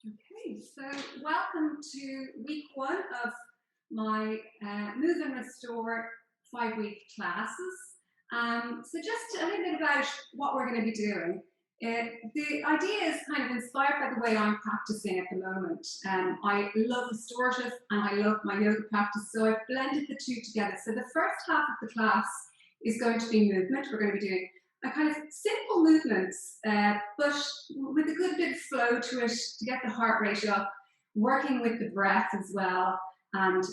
Okay, so welcome to week one of my Move and Restore 5-week classes. So just a little bit about what we're going to be doing. The idea is kind of inspired by the way I'm practicing at the moment. I love restorative and I love my yoga practice, so I've blended the two together. So the first half of the class is going to be movement. We're going to be doing a kind of simple movements, but with a good bit of flow to it to get the heart rate up, working with the breath as well, and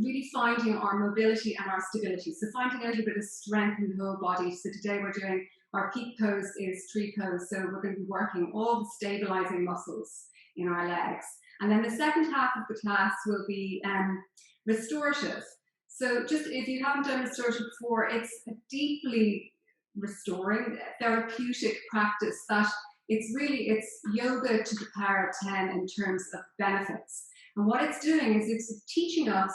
really finding our mobility and our stability. So finding a little bit of strength in the whole body. So today we're doing our peak pose is tree pose. So we're going to be working all the stabilizing muscles in our legs. And then the second half of the class will be restorative. So just if you haven't done restorative before, it's a deeply restoring therapeutic practice that it's yoga to the power of 10 in terms of benefits. And what it's doing is it's teaching us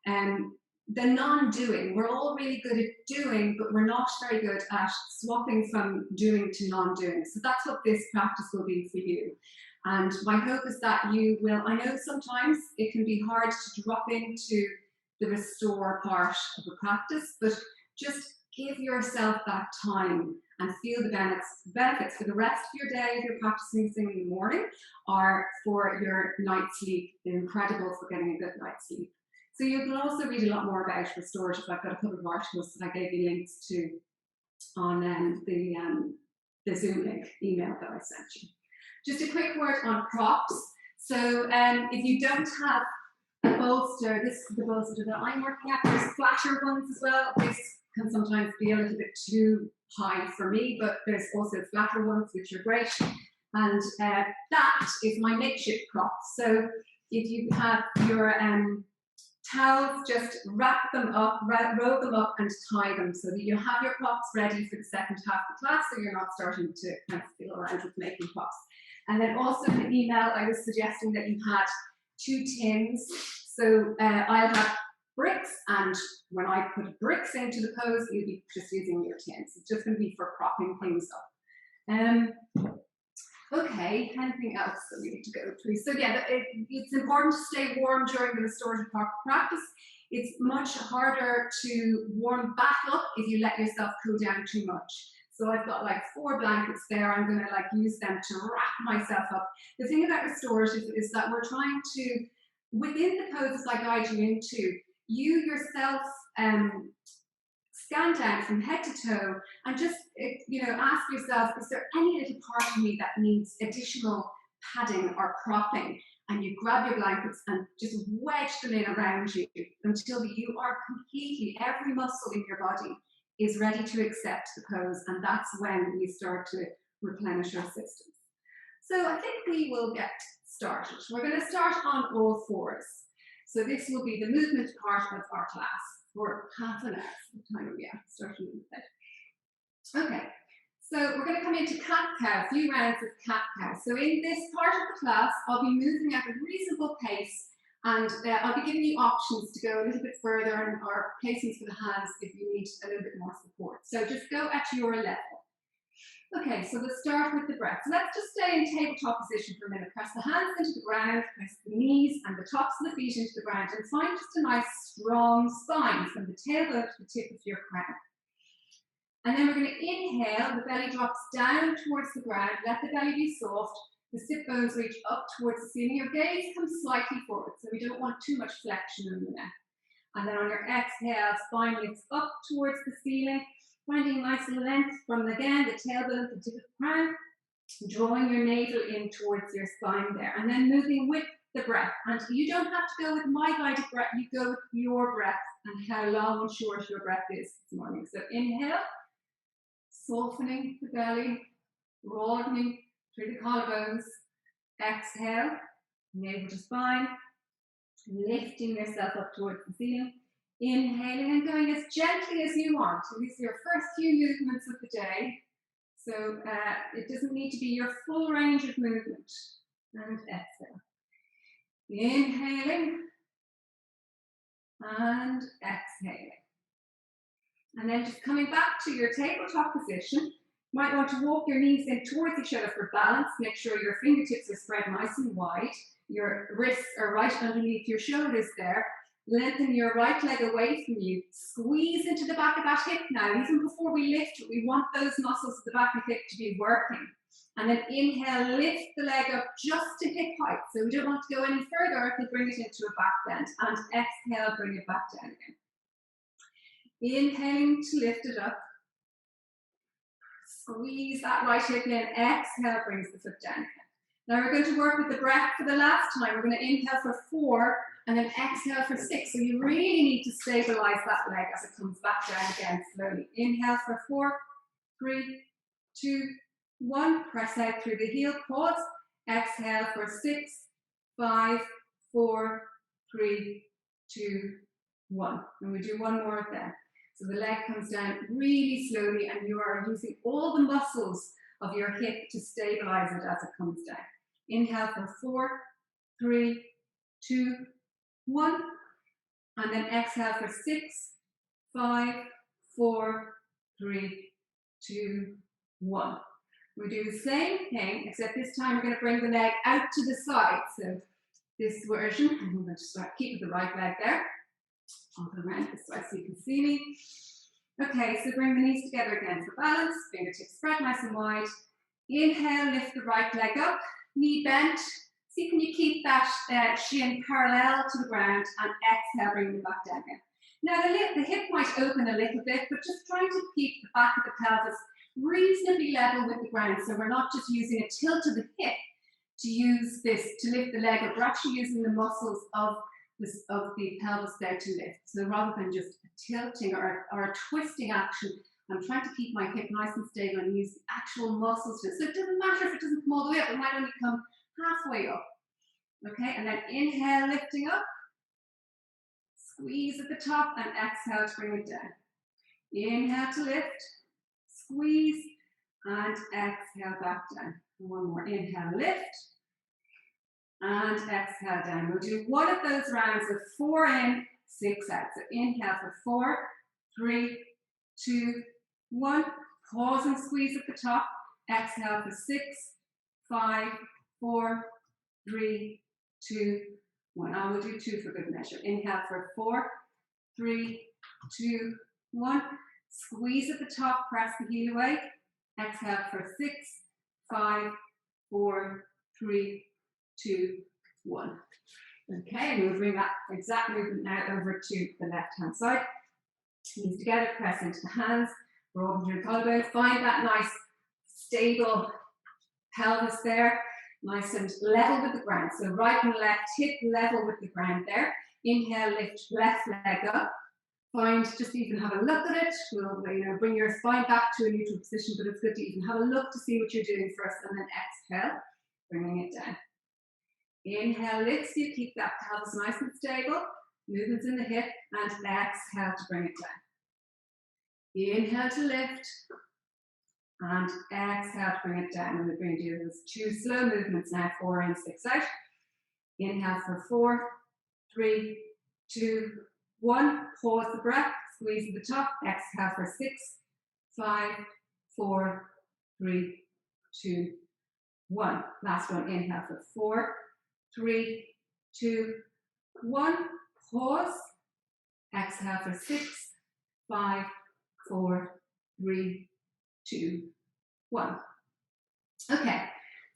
the non-doing. We're all really good at doing, but we're not very good at swapping from doing to non-doing. So that's what this practice will be for you. And my hope is that you will, I know sometimes it can be hard to drop into the restore part of the practice, but just give yourself that time and feel the benefits for the rest of your day if you're practicing this in the morning, or for your night's sleep. They're incredible for getting a good night's sleep. So you can also read a lot more about restorative. I've got a couple of articles that I gave you links to on the Zoom link email that I sent you. Just a quick word on props. So if you don't have a bolster, this is the bolster that I'm working at. There's flatter ones as well. This can sometimes be a little bit too high for me, but there's also flatter ones which are great. And that is my makeshift prop. So if you have your towels, just wrap them up, roll them up and tie them so that you have your props ready for the second half of the class, so you're not starting to kind of fiddle around with making props. And then also in the email, I was suggesting that you had 2 tins. So I'll have bricks, and when I put bricks into the pose, you'll be just using your tins. It's just going to be for propping things up. Okay, anything else that we need to go through? So yeah, it's important to stay warm during the restorative practice. It's much harder to warm back up if you let yourself cool down too much. So I've got like 4 blankets there. I'm going to like use them to wrap myself up. The thing about restorative is that we're trying to, within the poses I guide you into, you yourself scan down from head to toe and just ask yourself, is there any little part of me that needs additional padding or propping? And you grab your blankets and just wedge them in around you until you are completely, every muscle in your body is ready to accept the pose, and that's when we start to replenish our systems. So I think we will get started. We're going to start on all fours. So this will be the movement part of our class for half an hour. Starting with it. Okay, so we're going to come into cat-cow, a few rounds of cat-cow. So in this part of the class, I'll be moving at a reasonable pace, and I'll be giving you options to go a little bit further or placements for the hands if you need a little bit more support. So just go at your level. Okay, so let's start with the breath. So let's just stay in tabletop position for a minute. Press the hands into the ground, press the knees and the tops of the feet into the ground, and find just a nice strong spine from the tailbone to the tip of your crown. And then we're going to inhale, the belly drops down towards the ground, let the belly be soft, the sit bones reach up towards the ceiling, your gaze comes slightly forward, so we don't want too much flexion in the neck. And then on your exhale, spine lifts up towards the ceiling, finding nice length from, again, the tailbone to the tip of the crown, drawing your navel in towards your spine there, and then moving with the breath. And you don't have to go with my guided breath, you go with your breath and how long and short your breath is this morning. So inhale, softening the belly, broadening through the collarbones. Exhale, navel to spine, lifting yourself up towards the ceiling. Inhaling and going as gently as you want. So these are your first few movements of the day. So it doesn't need to be your full range of movement. And exhale. Inhaling and exhaling. And then just coming back to your tabletop position, Might want to walk your knees in towards each other for balance. Make sure your fingertips are spread nice and wide. Your wrists are right underneath your shoulders there. Lengthen your right leg away from you. Squeeze into the back of that hip now. Even before we lift, we want those muscles at the back of the hip to be working. And then inhale, lift the leg up just to hip height. So we don't want to go any further if we bring it into a back bend. And exhale, bring it back down again. Inhaling to lift it up. Squeeze that right hip in. Exhale, brings the foot down again. Now we're going to work with the breath for the last time. We're going to inhale for 4 and then exhale for 6. So you really need to stabilize that leg as it comes back down again slowly. Inhale for 4, 3, 2, 1. Press out through the heel, pause. Exhale for 6, 5, 4, 3, 2, 1. And we do one more there. So the leg comes down really slowly and you are using all the muscles of your hip to stabilize it as it comes down. Inhale for 4, 3, 2, 1. And then exhale for 6, 5, 4, 3, 2, 1. We do the same thing, except this time we're going to bring the leg out to the side. So this version, I'm going to start keeping the right leg there. I'll go around this way so you can see me. Okay, so bring the knees together again for balance. Fingertips spread nice and wide. Inhale, lift the right leg up, knee bent. See, can you keep that shin parallel to the ground, and exhale, bring it back down again. Now the hip might open a little bit, but just trying to keep the back of the pelvis reasonably level with the ground. So we're not just using a tilt of the hip to use this to lift the leg up. We're actually using the muscles of the pelvis there to lift. So rather than just a tilting or a twisting action, I'm trying to keep my hip nice and stable and use the actual muscles to it. So it doesn't matter if it doesn't come all the way up, it might only come halfway up. Okay, and then inhale, lifting up. Squeeze at the top and exhale to bring it down. Inhale to lift, squeeze, and exhale back down. One more, inhale, lift, and exhale down. We'll do one of those rounds of 4 in, 6 out. So inhale for 4, 3, 2, 1. Pause and squeeze at the top. Exhale for 6, 5, 4, 3, 2, 1. I will do 2 for good measure. Inhale for 4, 3, 2, 1. Squeeze at the top, press the heel away. Exhale for 6, 5, 4, 3, 2, 1. Okay, and we'll bring that exact movement now over to the left-hand side. Knees together, press into the hands. Roll into your collarbone. Find that nice, stable pelvis there. Nice and level with the ground. So right and left, hip level with the ground there. Inhale, lift left leg up. Find, just even have a look at it. We'll bring your spine back to a neutral position, but it's good to even have a look to see what you're doing first, and then exhale, bringing it down. Inhale, lifts you, keep that pelvis nice and stable. Movements in the hip, and exhale to bring it down. Inhale to lift, and exhale to bring it down. And we're going to do those 2 slow movements now, 4 in, 6 out. Inhale for 4, 3, 2, 1. Pause the breath, squeeze at the top. Exhale for 6, 5, 4, 3, 2, 1. Last one. Inhale for 4, 3, 2, 1. Pause. Exhale for 6, 5, 4, 3, 2, 1. Okay,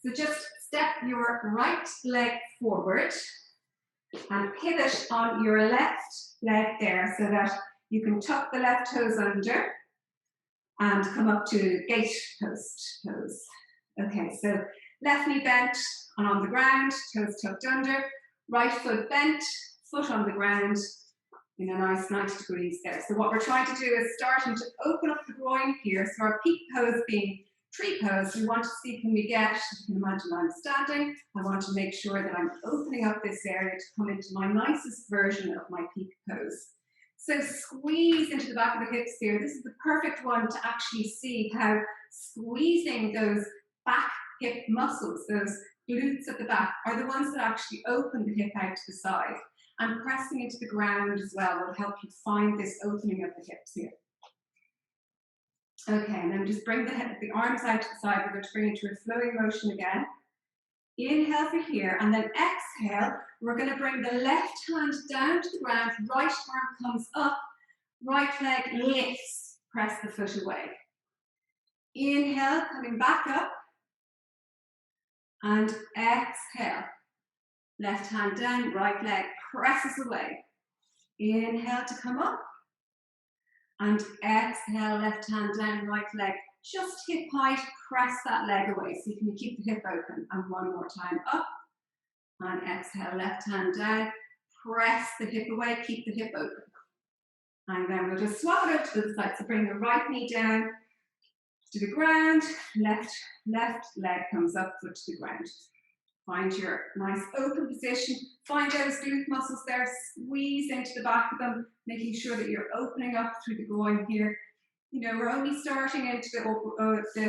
so just step your right leg forward and pivot on your left leg there so that you can tuck the left toes under and come up to gate post pose. Okay, so left knee bent and on the ground, toes tucked under, right foot bent, foot on the ground in a nice 90 degrees there. So what we're trying to do is starting to open up the groin here. So our peak pose being tree pose, we want to see, can we get, you can imagine I'm standing, I want to make sure that I'm opening up this area to come into my nicest version of my peak pose. So squeeze into the back of the hips here. This is the perfect one to actually see how squeezing those back hip muscles, those glutes at the back, are the ones that actually open the hip out to the side. And pressing into the ground as well will help you find this opening of the hips here. Okay, and then just bring the arms out to the side. We're going to bring it to a flowing motion again. Inhale for here, and then exhale. We're going to bring the left hand down to the ground, right arm comes up, right leg lifts, press the foot away. Inhale, coming back up, and exhale. Left hand down, right leg presses away. Inhale to come up, and exhale, left hand down, right leg just hip height, press that leg away so you can keep the hip open. And one more time, up, and exhale, left hand down, press the hip away, keep the hip open. And then we'll just swap it up to the side. So bring the right knee down to the ground, left leg comes up, foot to the ground. Find your nice open position. Find those glute muscles there, squeeze into the back of them, making sure that you're opening up through the groin here. You know, we're only starting into the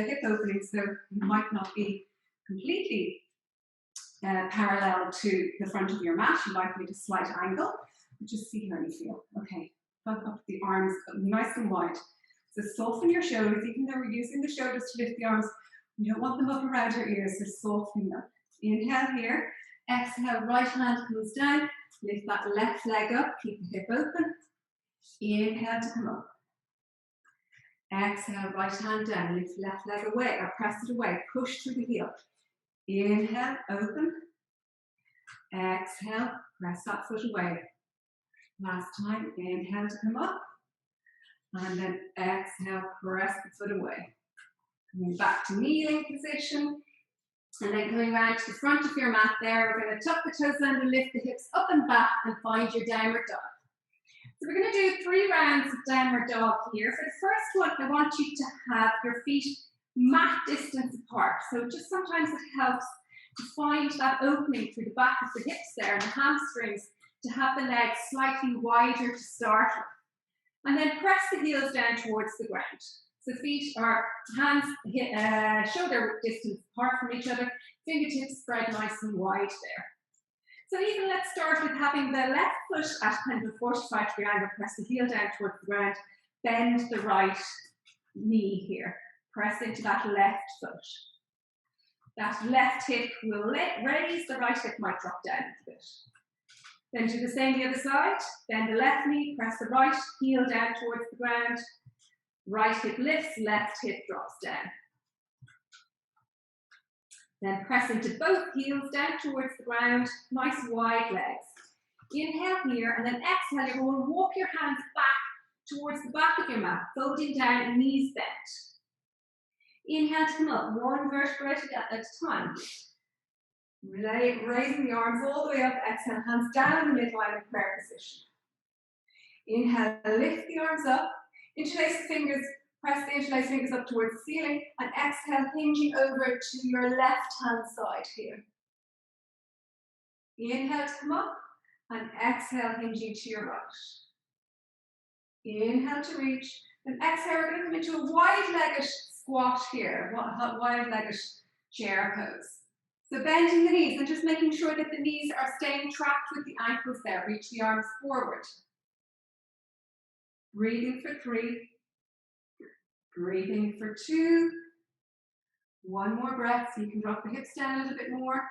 hip opening, so it might not be completely parallel to the front of your mat. You might need a slight angle, but just see how you feel. Okay, up the arms nice and wide. So soften your shoulders, even though we're using the shoulders to lift the arms, we don't want them up around your ears, so softening them. Inhale here, exhale, right hand comes down, lift that left leg up, keep the hip open. Inhale to come up. Exhale, right hand down, lift left leg away, or press it away, push through the heel. Inhale, open. Exhale, press that foot away. Last time, inhale to come up. And then exhale, press the foot away. Coming back to kneeling position. And then coming around to the front of your mat there, we're going to tuck the toes under, lift the hips up and back, and find your downward dog. So we're going to do 3 rounds of downward dog here. For the first one, I want you to have your feet mat distance apart. So just sometimes it helps to find that opening through the back of the hips there and the hamstrings to have the legs slightly wider to start with. And then press the heels down towards the ground. So feet are hands shoulder distance apart from each other, fingertips spread nice and wide there. So even let's start with having the left foot at kind of a 45-degree angle, press the heel down towards the ground, bend the right knee here, press into that left foot. That left hip will raise, the right hip might drop down a bit. Then do the same the other side, bend the left knee, press the right heel down towards the ground, right hip lifts, left hip drops down. Then press into both heels down towards the ground, nice wide legs. Inhale here, and then exhale, you're going to walk your hands back towards the back of your mat, folding down, knees bent. Inhale to come up, 1 vertebra at a time. Raising the arms all the way up, exhale, hands down in the midline of prayer position. Inhale, lift the arms up, interlace the fingers, press the interlaced fingers up towards the ceiling, and exhale, hinging over to your left hand side here. Inhale to come up, and exhale, hinging to your right. Inhale to reach, and exhale, we're going to come into a wide-legged squat here, wide-legged chair pose. So bending the knees and just making sure that the knees are staying trapped with the ankles there. Reach the arms forward. Breathing for 3. Breathing for 2. 1 more breath so you can drop the hips down a little bit more.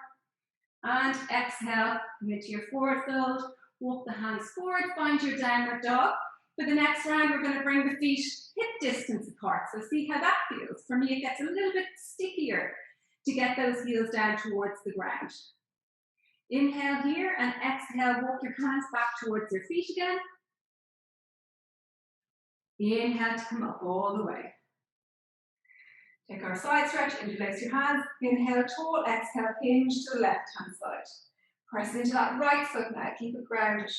And exhale, come into your forward fold. Walk the hands forward, find your downward dog. For the next round, we're going to bring the feet hip distance apart. So see how that feels. For me, it gets a little bit stickier to get those heels down towards the ground. Inhale here and exhale, walk your hands back towards your feet again. Inhale to come up all the way. Take our side stretch, interlace your hands. Inhale tall, exhale, hinge to the left hand side. Press into that right foot now, keep it grounded.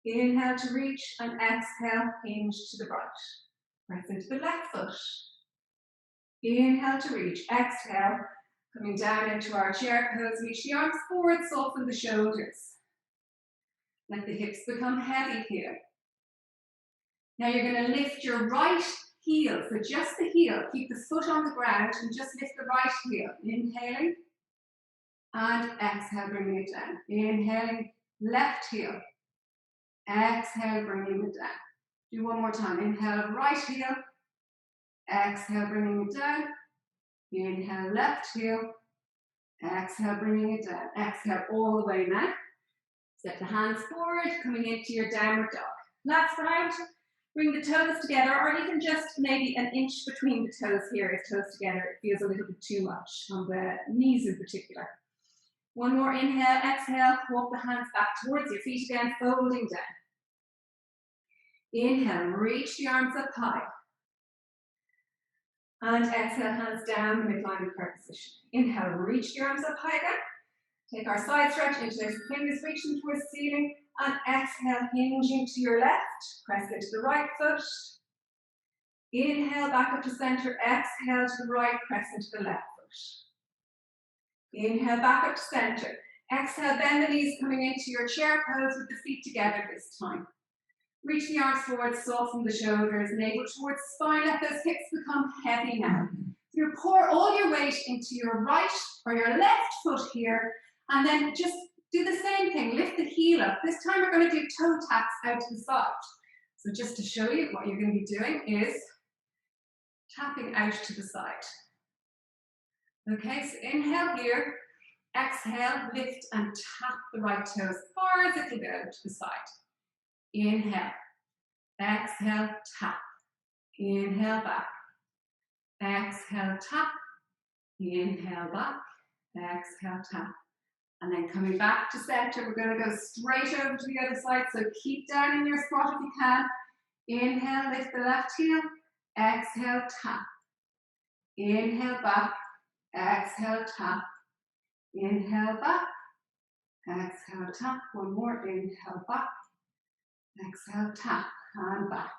Inhale to reach and exhale, hinge to the right. Press into the left foot. Inhale to reach, exhale, coming down into our chair pose, reach the arms forward, soften the shoulders. Let the hips become heavy here. Now you're going to lift your right heel, so just the heel, keep the foot on the ground and just lift the right heel. Inhaling and exhale, bringing it down. Inhaling, left heel. Exhale, bringing it down. Do 1 more time. Inhale, right heel. Exhale, bringing it down. Inhale, left heel. Exhale, bringing it down. Exhale all the way now. Step the hands forward, coming into your downward dog. Last round, bring the toes together, or even just maybe an inch between the toes here. If toes together, it feels a little bit too much on the knees in particular. One more inhale, exhale, walk the hands back towards your feet again, folding down. Inhale, reach the arms up high. And exhale, hands down, midline prayer position. Inhale, reach the arms up high again. Take our side stretch, interlace the fingers, reaching towards the ceiling. And exhale, hinging to your left. Press into the right foot. Inhale, back up to center. Exhale to the right, press into the left foot. Inhale, back up to center. Exhale, bend the knees, coming into your chair pose with the feet together this time. Reach the arms forward, soften the shoulders, navel towards the spine, let those hips become heavy now. You pour all your weight into your right or your left foot here, and then just do the same thing, lift the heel up. This time we're going to do toe taps out to the side. So just to show you what you're going to be doing is tapping out to the side. Okay, so inhale here, exhale, lift and tap the right toes as far as it will go to the side. Inhale, exhale, tap. Inhale, back. Exhale, tap. Inhale, back. Exhale, tap. And then coming back to center, we're going to go straight over to the other side. So keep down in your spot if you can. Inhale, lift the left heel. Exhale, tap. Inhale, back. Exhale, tap. Inhale, back. Exhale, tap. One more. Inhale, back. Exhale, tap, and back.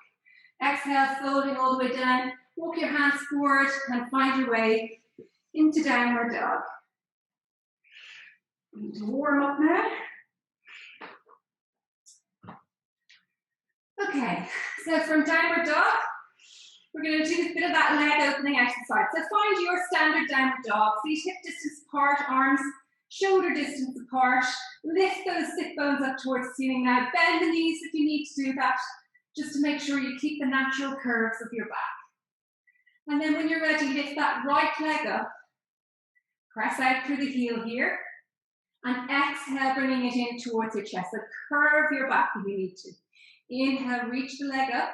Exhale, folding all the way down. Walk your hands forward and find your way into downward dog. We need to warm up now. Okay, so from downward dog, we're going to do a bit of that leg opening exercise. So find your standard downward dog. Feet hip distance apart, arms shoulder distance apart. Lift those sit bones up towards the ceiling now. Bend the knees if you need to do that, just to make sure you keep the natural curves of your back. And then when you're ready, lift that right leg up. Press out through the heel here. And exhale, bringing it in towards your chest. So curve your back if you need to. Inhale, reach the leg up.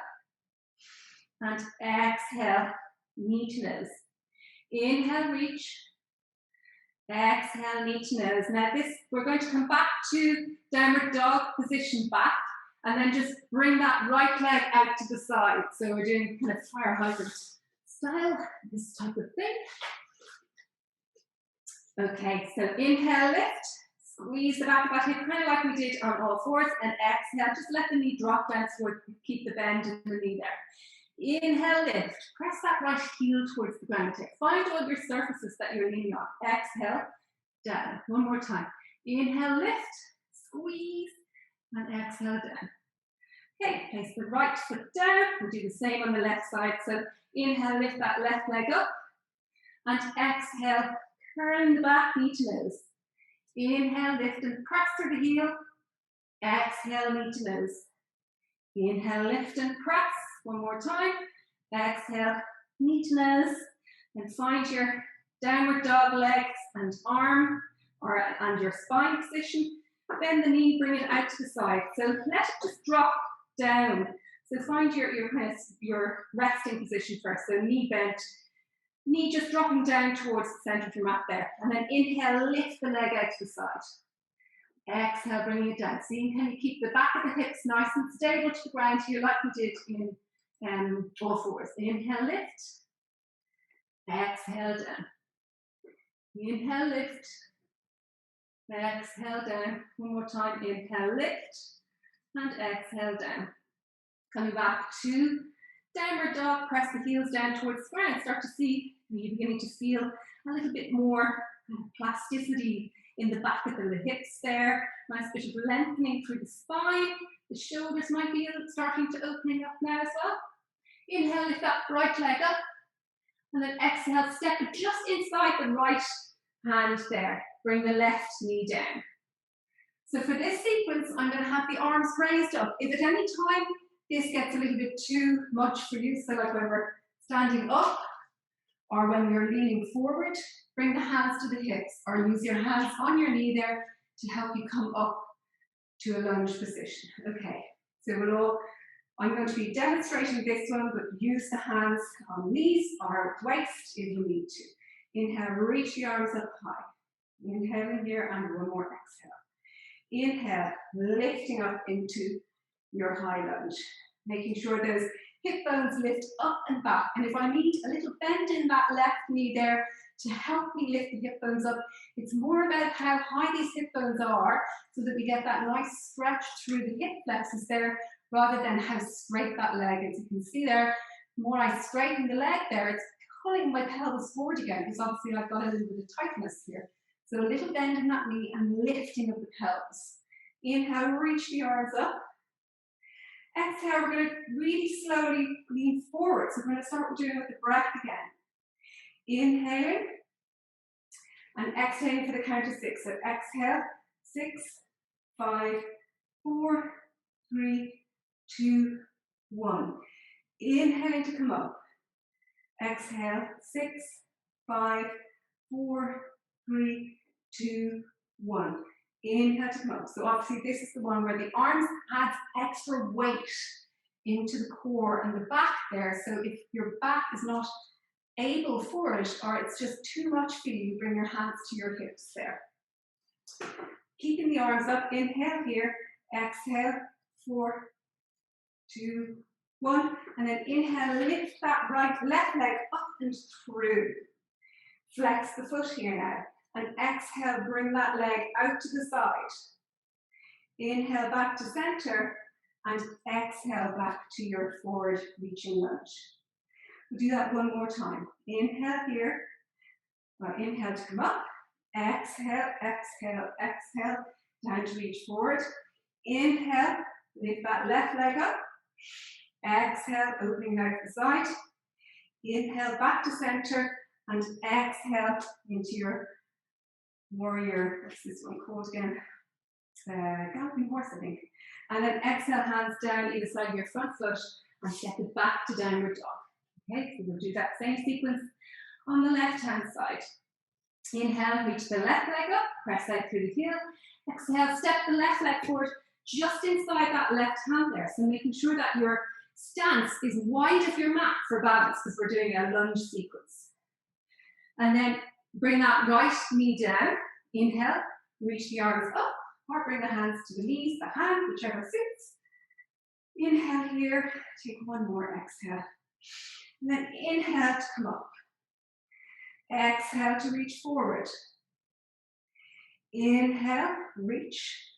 And exhale, knee to nose. Inhale, reach. Exhale, knee to nose. Now we're going to come back to downward dog position back, and then just bring that right leg out to the side. So we're doing kind of fire hydrant style, this type of thing. Okay, so inhale, lift. Squeeze the back of that hip, kind of like we did on all fours, and exhale, just let the knee drop down so keep the bend in the knee there. Inhale, lift. Press that right heel towards the ground. Find all your surfaces that you're leaning on. Exhale, down. One more time. Inhale, lift, squeeze, and exhale, down. Okay, place the right foot down. We'll do the same on the left side. So inhale, lift that left leg up, and exhale, curling the back, knee to nose. Inhale, lift and press through the heel. Exhale, knee to nose. Inhale, lift and press. One more time. Exhale, knee to nose. And find your downward dog legs and arm and your spine position. Bend the knee, bring it out to the side. So let it just drop down. So find your resting position first. So knee bent, knee just dropping down towards the center of your mat there. And then inhale, lift the leg out to the side. Exhale, bringing it down. See, can you keep the back of the hips nice and stable to the ground here like we did in all fours. Inhale, lift. Exhale, down. Inhale, lift. Exhale, down. One more time. Inhale, lift. And exhale, down. Coming back to downward dog. Press the heels down towards the ground. Start to see, you're beginning to feel a little bit more plasticity in the back of the hips there. Nice bit of lengthening through the spine. The shoulders might be starting to opening up now as well. Inhale, lift that right leg up. And then exhale, step it just inside the right hand there. Bring the left knee down. So for this sequence, I'm going to have the arms raised up. If at any time this gets a little bit too much for you, so like when we're Standing up, or when you're leaning forward, bring the hands to the hips, or use your hands on your knee there to help you come up to a lunge position. Okay, so I'm going to be demonstrating this one, but use the hands on knees or waist if you need to. Inhale, reach the arms up high. Inhale in here and one more exhale. Inhale, lifting up into your high lunge. Making sure those hip bones lift up and back. And if I need a little bend in that left knee there to help me lift the hip bones up, it's more about how high these hip bones are so that we get that nice stretch through the hip flexors there rather than how straight that leg is. You can see there, the more I straighten the leg there, it's pulling my pelvis forward again because obviously I've got a little bit of tightness here. So a little bend in that knee and lifting of the pelvis. Inhale, reach the arms up. Exhale, we're going to really slowly lean forward. So we're going to start doing it with the breath again. Inhaling and exhaling for the count of 6. So exhale, 6, 5, 4, 3, 2, 1. Inhaling to come up. Exhale, 6, 5, 4, 3, 2, 1. Inhale to come up. So obviously this is the one where the arms adds extra weight into the core and the back there. So if your back is not able for it, or it's just too much for you, bring your hands to your hips there. Keeping the arms up. Inhale here. Exhale. 4, 2, 1. And then inhale, lift that left leg up and through. Flex the foot here now. And exhale, bring that leg out to the side. Inhale back to center and exhale back to your forward reaching lunge. We'll do that one more time. Inhale here. Inhale to come up. Exhale, exhale, exhale. Down to reach forward. Inhale, lift that left leg up. Exhale, opening out the side. Inhale back to center and exhale into your warrior, what's this one called again? Galloping horse, I think. And then exhale, hands down either side of your front foot and step it back to downward dog. Okay, so we'll do that same sequence on the left hand side. Inhale, reach the left leg up, press out through the heel. Exhale, step the left leg forward just inside that left hand there. So making sure that your stance is wide of your mat for balance because we're doing a lunge sequence. And then bring that right knee down. Inhale, reach the arms up, or bring the hands to the knees, the hand, whichever suits. Inhale here, take one more exhale. And then inhale to come up. Exhale to reach forward. Inhale, reach.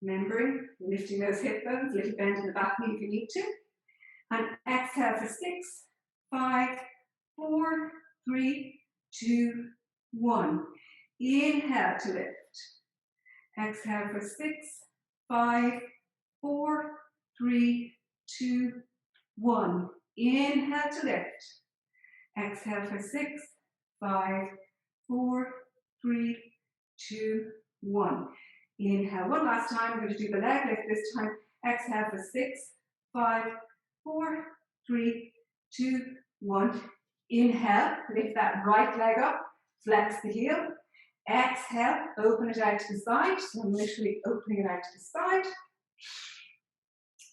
Remembering, lifting those hip bones, little bend in the back knee if you need to. And exhale for 6, 5, 4, 3, 2, 1. Inhale to lift. Exhale for 6, 5, 4, 3, 2, 1. Inhale to lift. Exhale for 6, 5, 4, 3, 2, 1. Inhale one last time. We're going to do the leg lift this time. Exhale for 6, 5, 4, 3, 2, 1. Inhale, lift that right leg up, flex the heel. Exhale, open it out to the side. So I'm literally opening it out to the side.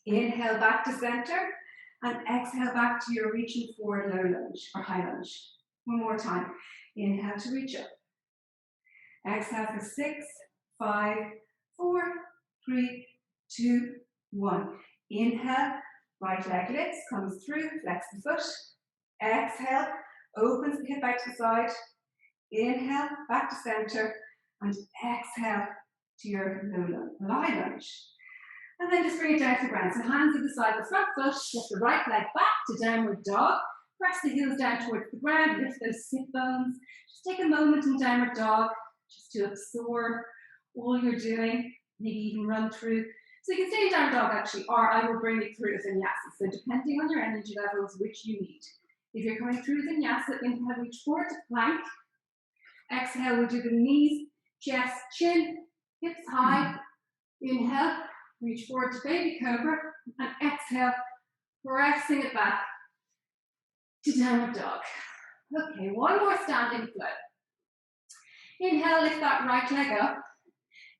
Inhale back to center and exhale back to your reaching forward low lunge or high lunge. One more time. Inhale to reach up. Exhale for 6, 5, 4, 3, 2, 1. Inhale, right leg lifts, comes through, flex the foot. Exhale, opens the hip out to the side. Inhale, back to center, and exhale to your high lunge. And then just bring it down to the ground. So hands at the side of the front foot, lift the right leg back to downward dog. Press the heels down towards the ground, lift those sit bones. Just take a moment in downward dog, just to absorb all you're doing, maybe even run through. So you can stay in downward dog actually, or I will bring you through a vinyasa. So depending on your energy levels, which you need. If you're coming through vinyasa, inhale, reach forward to plank. Exhale, we'll do the knees, chest, chin, hips high. Inhale, reach forward to baby cobra. And exhale, pressing it back to downward dog. Okay, one more standing flow. Inhale, lift that right leg up.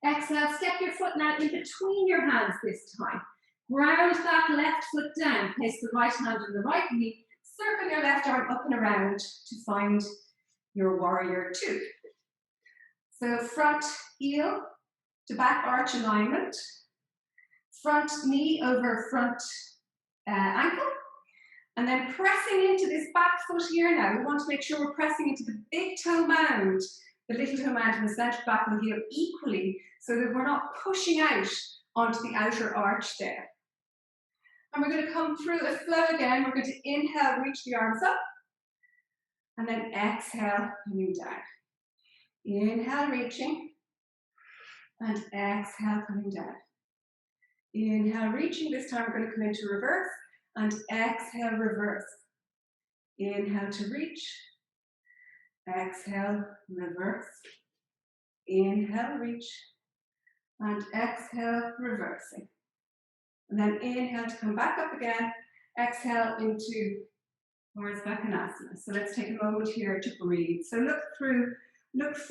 Exhale, step your foot now in between your hands this time. Ground that left foot down. Place the right hand on the right knee. Circle your left arm up and around to find your warrior two. So front heel to back arch alignment. Front knee over front ankle. And then pressing into this back foot here now. We want to make sure we're pressing into the big toe mound, the little toe mound and the centre back of the heel equally, so that we're not pushing out onto the outer arch there. And we're going to come through a flow again. We're going to inhale, reach the arms up. And then exhale, coming down. Inhale, reaching. And exhale, coming down. Inhale, reaching. This time we're going to come into reverse. And exhale, reverse. Inhale to reach. Exhale, reverse. Inhale, reach. And exhale, reversing. And then inhale to come back up again. Exhale into Vrksasana. So let's take a moment here to breathe. So look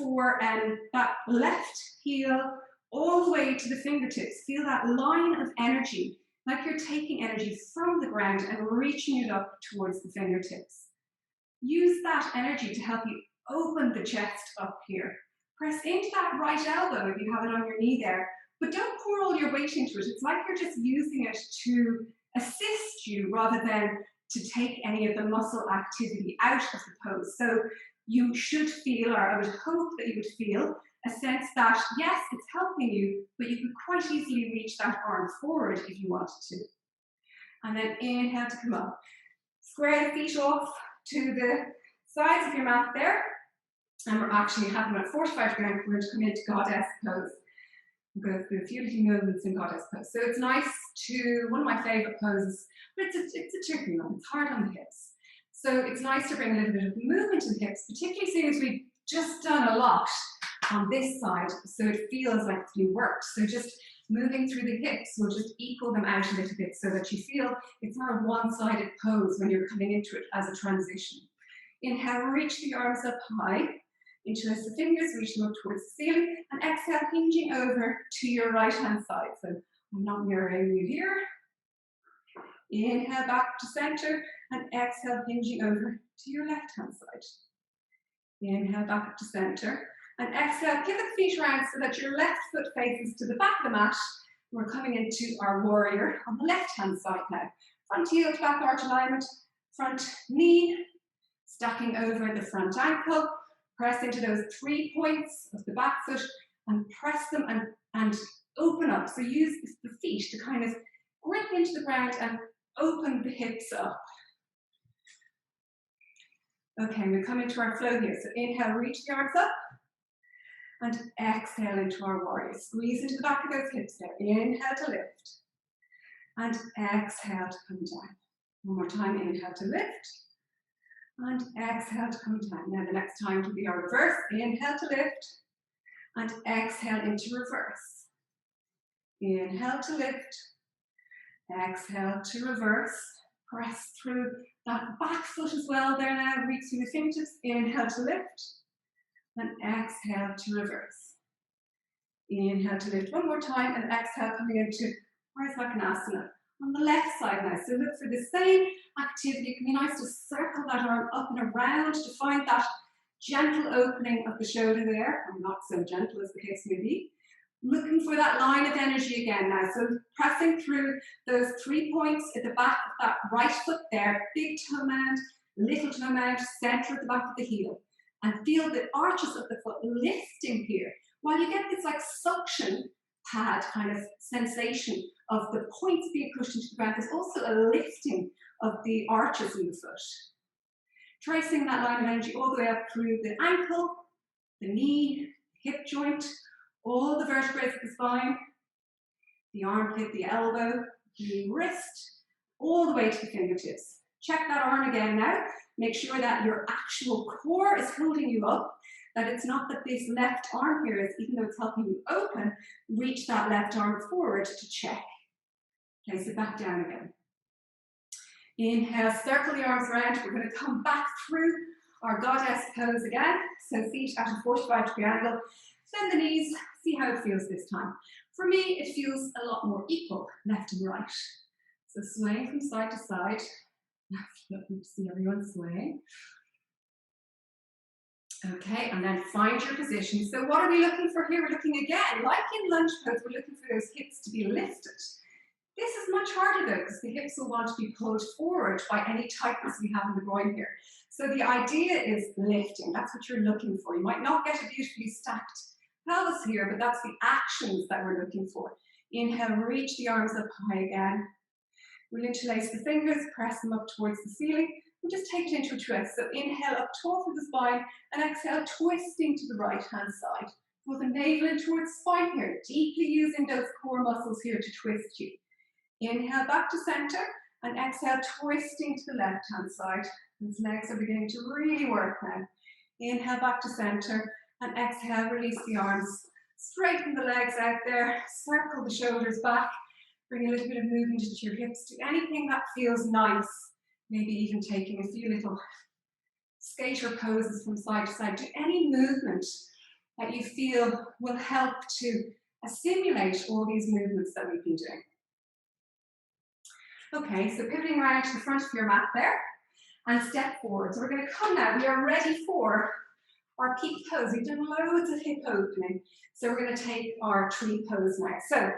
for that left heel all the way to the fingertips. Feel that line of energy, like you're taking energy from the ground and reaching it up towards the fingertips. Use that energy to help you open the chest up here. Press into that right elbow if you have it on your knee there, but don't pour all your weight into it. It's like you're just using it to assist you rather than to take any of the muscle activity out of the pose. So you should feel, or I would hope that you would feel, a sense that, yes, it's helping you, but you could quite easily reach that arm forward if you wanted to. And then inhale to come up. Square the feet off to the sides of your mat there. And we're actually having about 45 ground. We're going to come into goddess pose. We'll go through a few little movements in goddess pose. So it's nice to, one of my favourite poses, but it's a tricky one. It's hard on the hips. So it's nice to bring a little bit of movement in the hips, particularly seeing as we've just done a lot on this side, so it feels like it's been worked. So just moving through the hips will just equal them out a little bit so that you feel it's not a one-sided pose when you're coming into it as a transition. Inhale, reach the arms up high. Interlace the fingers, reach them up towards the ceiling, and exhale, hinging over to your right-hand side. So I'm not mirroring you here. Inhale back to center, and exhale, hinging over to your left-hand side. Inhale back up to center, and exhale, pivot the feet around so that your left foot faces to the back of the mat. We're coming into our warrior on the left-hand side now. Front heel to back arch alignment, front knee, stacking over the front ankle. Press into those 3 points of the back foot and press them and open up. So use the feet to kind of grip into the ground and open the hips up. Okay, we come into our flow here. So inhale, reach the arms up. And exhale into our warrior. Squeeze into the back of those hips there. Inhale to lift. And exhale to come down. One more time, inhale to lift. And exhale to come down. Now the next time will be our reverse. Inhale to lift. And exhale into reverse. Inhale to lift. Exhale to reverse. Press through that back foot as well there now. Reach through the fingertips. Inhale to lift. And exhale to reverse. Inhale to lift one more time. And exhale coming into Vrksasana. On the left side now, so look for the same activity. It can be nice to circle that arm up and around to find that gentle opening of the shoulder there, or not so gentle as the case may be. Looking for that line of energy again now, so pressing through those 3 points at the back of that right foot there, big toe mound, little toe mound, center at the back of the heel, and feel the arches of the foot lifting here, while you get this like suction pad kind of sensation of the points being pushed into the ground. There's also a lifting of the arches in the foot. Tracing that line of energy all the way up through the ankle, the knee, hip joint, all the vertebrae of the spine, the armpit, the elbow, the wrist, all the way to the fingertips. Check that arm again now. Make sure that your actual core is holding you up, that it's not that this left arm here is, even though it's helping you open, reach that left arm forward to check. Place it back down again. Inhale, circle the arms around. We're going to come back through our goddess pose again. So feet at a 45-degree angle. Bend the knees, see how it feels this time. For me, it feels a lot more equal, left and right. So swaying from side to side. Lovely to see everyone swaying. Okay, and then find your position. So what are we looking for here? We're looking again, like in lunge pose, we're looking for those hips to be lifted. This is much harder though, because the hips will want to be pulled forward by any tightness we have in the groin here. So the idea is lifting. That's what you're looking for. You might not get a beautifully stacked pelvis here, but that's the actions that we're looking for. Inhale, reach the arms up high again. We'll interlace the fingers, press them up towards the ceiling, and just take it into a twist. So inhale up tall through the spine, and exhale, twisting to the right-hand side. Pull the navel in towards spine here, deeply using those core muscles here to twist you. Inhale back to center, and exhale, twisting to the left-hand side. These legs are beginning to really work now. Inhale back to center, and exhale, release the arms. Straighten the legs out there, circle the shoulders back. Bring a little bit of movement into your hips. Do anything that feels nice. Maybe even taking a few little skater poses from side to side. Do any movement that you feel will help to assimilate all these movements that we've been doing. Okay, so pivoting around to the front of your mat there and step forward. So we're going to come now. We are ready for our peak pose. We've done loads of hip opening. So we're going to take our tree pose now. So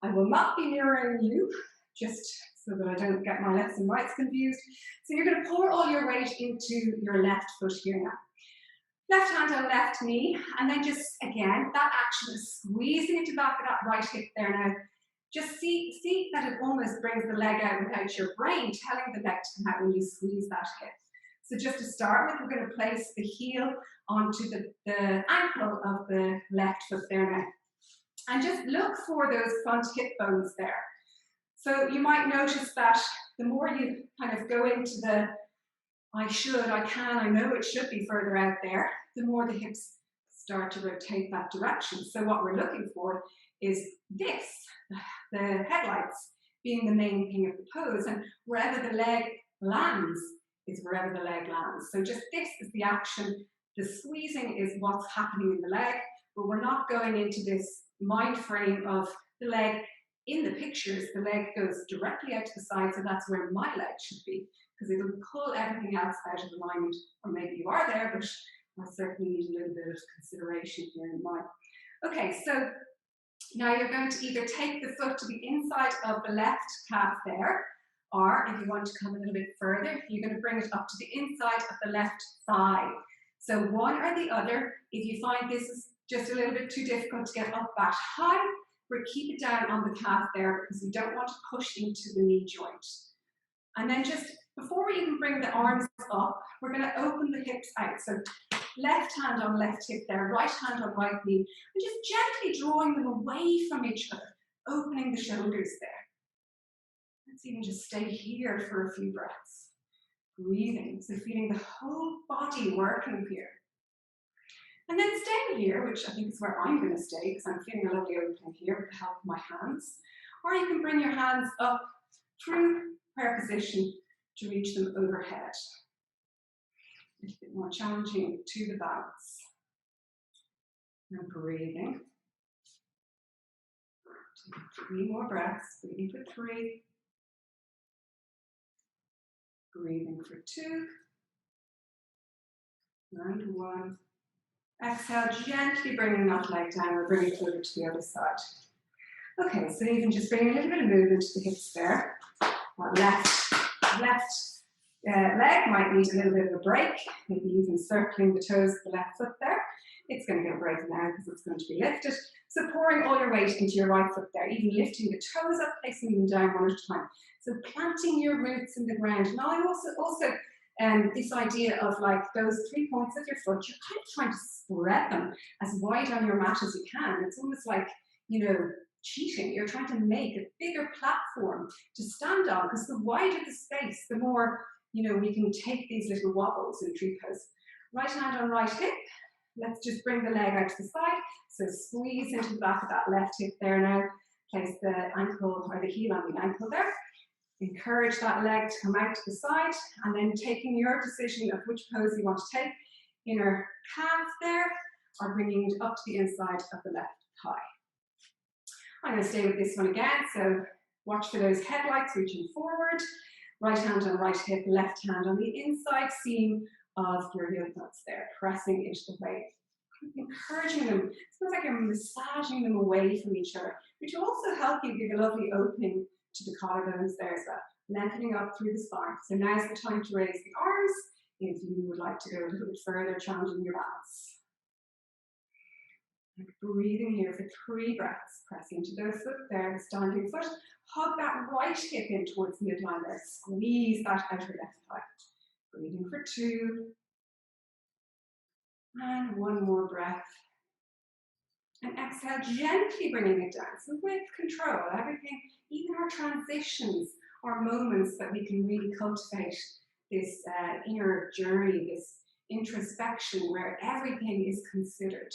I will not be mirroring you, just so that I don't get my lefts and rights confused. So you're going to pour all your weight into your left foot here now. Left hand on left knee, and then just, again, that action is squeezing into the back of that right hip there now. Just see that it almost brings the leg out without your brain telling the leg to come out when you squeeze that hip. So just to start with, we're going to place the heel onto the ankle of the left foot there now. And just look for those front hip bones there. So you might notice that the more you kind of go into the I should, I can, I know it should be further out there, the more the hips start to rotate that direction. So what we're looking for is this, the headlights being the main thing of the pose, and wherever the leg lands is wherever the leg lands. So just this is the action. The squeezing is what's happening in the leg, but we're not going into this mind frame of the leg. In the pictures, the leg goes directly out to the side, so that's where my leg should be, because it'll pull everything else out of alignment. Or maybe you are there, but I certainly need a little bit of consideration here in mind. Okay, so now you're going to either take the foot to the inside of the left calf there, or if you want to come a little bit further, you're going to bring it up to the inside of the left thigh. So one or the other. If you find this is just a little bit too difficult to get up that high, we'll keep it down on the calf there because we don't want to push into the knee joint. And then just before we even bring the arms up, we're going to open the hips out. So left hand on left hip there, right hand on right knee, and just gently drawing them away from each other, opening the shoulders there. Let's even just stay here for a few breaths. Breathing, so feeling the whole body working here. And then stay here, which I think is where I'm going to stay, because I'm feeling a lovely opening here with the help of my hands. Or you can bring your hands up through prayer position to reach them overhead. A little bit more challenging to the balance. And breathing. Take 3 more breaths. Breathing for 3. Breathing for 2. And 1. Exhale, gently bringing that leg down or bring it over to the other side. Okay, so you can just bring a little bit of movement to the hips there. That left leg might need a little bit of a break, maybe even circling the toes of the left foot there. It's going to get a break now because it's going to be lifted. So pouring all your weight into your right foot there, even lifting the toes up, placing them down one at a time. So planting your roots in the ground. Now I also this idea of like those 3 points of your foot, you're kind of trying to spread them as wide on your mat as you can. It's almost like, you know, cheating. You're trying to make a bigger platform to stand on, because the wider the space, the more, you know, we can take these little wobbles in tree pose. Right hand on right hip. Let's just bring the leg out to the side. So squeeze into the back of that left hip there now. Place the ankle or the heel on the ankle there. Encourage that leg to come out to the side, and then taking your decision of which pose you want to take, inner calf there, or bringing it up to the inside of the left thigh. I'm going to stay with this one again, so watch for those headlights reaching forward, right hand on right hip, left hand on the inside seam of your heel nuts there, pressing into the wave. Encouraging them, it's almost like you're massaging them away from each other, which will also help you give a lovely opening to the collarbones there as well, lengthening up through the spine. So now's the time to raise the arms if you would like to go a little bit further, challenging your balance. And breathing here for 3 breaths, pressing into the foot there, the standing foot. Hug that right hip in towards midline there, squeeze that outer left thigh. Breathing for 2. And 1 more breath. And exhale, gently bringing it down. So with control, everything, even our transitions, are moments that we can really cultivate this inner journey, this introspection where everything is considered.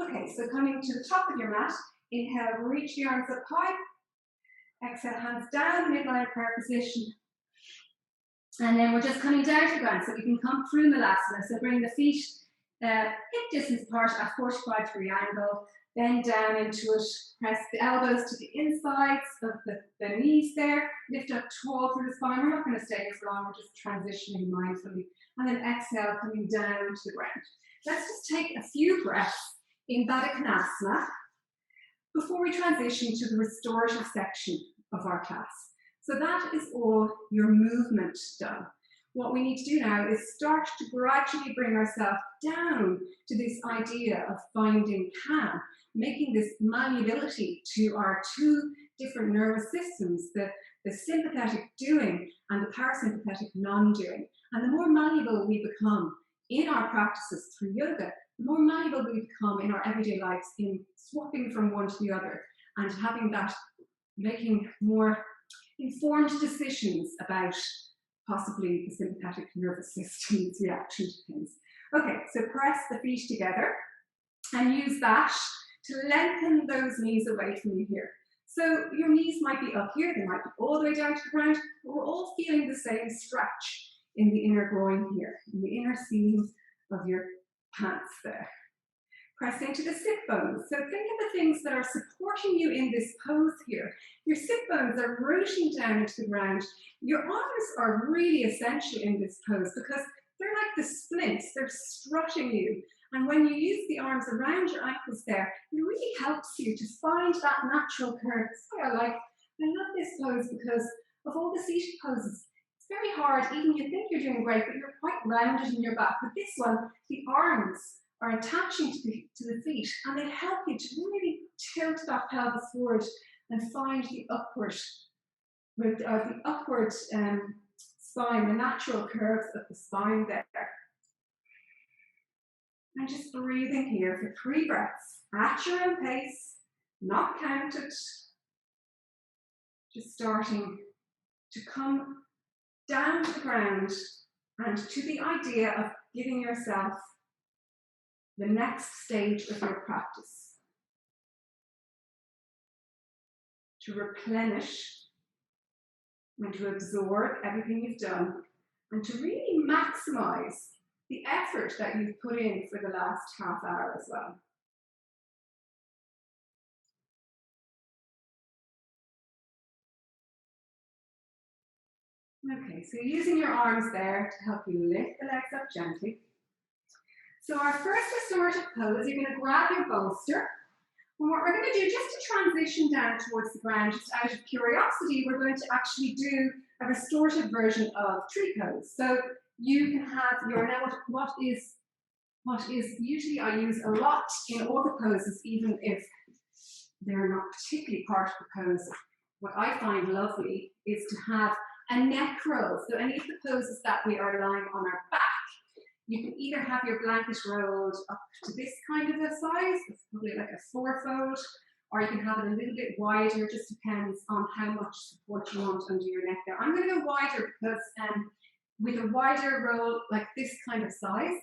Okay, so coming to the top of your mat, inhale, reach the arms up high. Exhale, hands down, midline prayer position. And then we're just coming down to the ground, so we can come through Malasana. So bring the feet hip distance apart at 45-degree angle, bend down into it, press the elbows to the insides of the knees there, lift up tall through the spine. We're not going to stay here for long, we're just transitioning mindfully. And then exhale, coming down to the ground. Let's just take a few breaths in Vrksasana before we transition to the restorative section of our class. So that is all your movement done. What we need to do now is start to gradually bring ourselves down to this idea of finding calm, making this malleability to our 2 different nervous systems, the sympathetic doing and the parasympathetic non-doing. And the more malleable we become in our practices through yoga, the more malleable we become in our everyday lives in swapping from one to the other and having that, making more informed decisions about possibly the sympathetic nervous system's reaction to things. Okay, so press the feet together and use that to lengthen those knees away from you here. So your knees might be up here, they might be all the way down to the ground, but we're all feeling the same stretch in the inner groin here, in the inner seam of your pants there. Press into the sit bones. So think of the things that are supporting you in this pose here. Your sit bones are rooting down into the ground. Your arms are really essential in this pose because they're like the splints, they're strutting you. And when you use the arms around your ankles there, it really helps you to find that natural curve. That's why I love this pose because of all the seated poses. It's very hard, even you think you're doing great, but you're quite rounded in your back. But this one, the arms are attaching to the feet, and they help you to really tilt that pelvis forward and find the upward spine, the natural curves of the spine there. And just breathing here for 3 breaths at your own pace, not counted. Just starting to come down to the ground and to the idea of giving yourself the next stage of your practice. To replenish and to absorb everything you've done and to really maximize the effort that you've put in for the last half hour as well. Okay, so using your arms there to help you lift the legs up gently. So our first restorative pose, you're going to grab your bolster. And what we're going to do, just to transition down towards the ground, just out of curiosity, we're going to actually do a restorative version of tree pose. So you can have your, now what is usually I use a lot in all the poses, even if they're not particularly part of the pose. What I find lovely is to have a neck roll. So any of the poses that we are lying on our back, you can either have your blanket rolled up to this kind of a size, it's probably like a 4-fold, or you can have it a little bit wider, just depends on how much support you want under your neck there. I'm going to go wider because with a wider roll like this kind of size,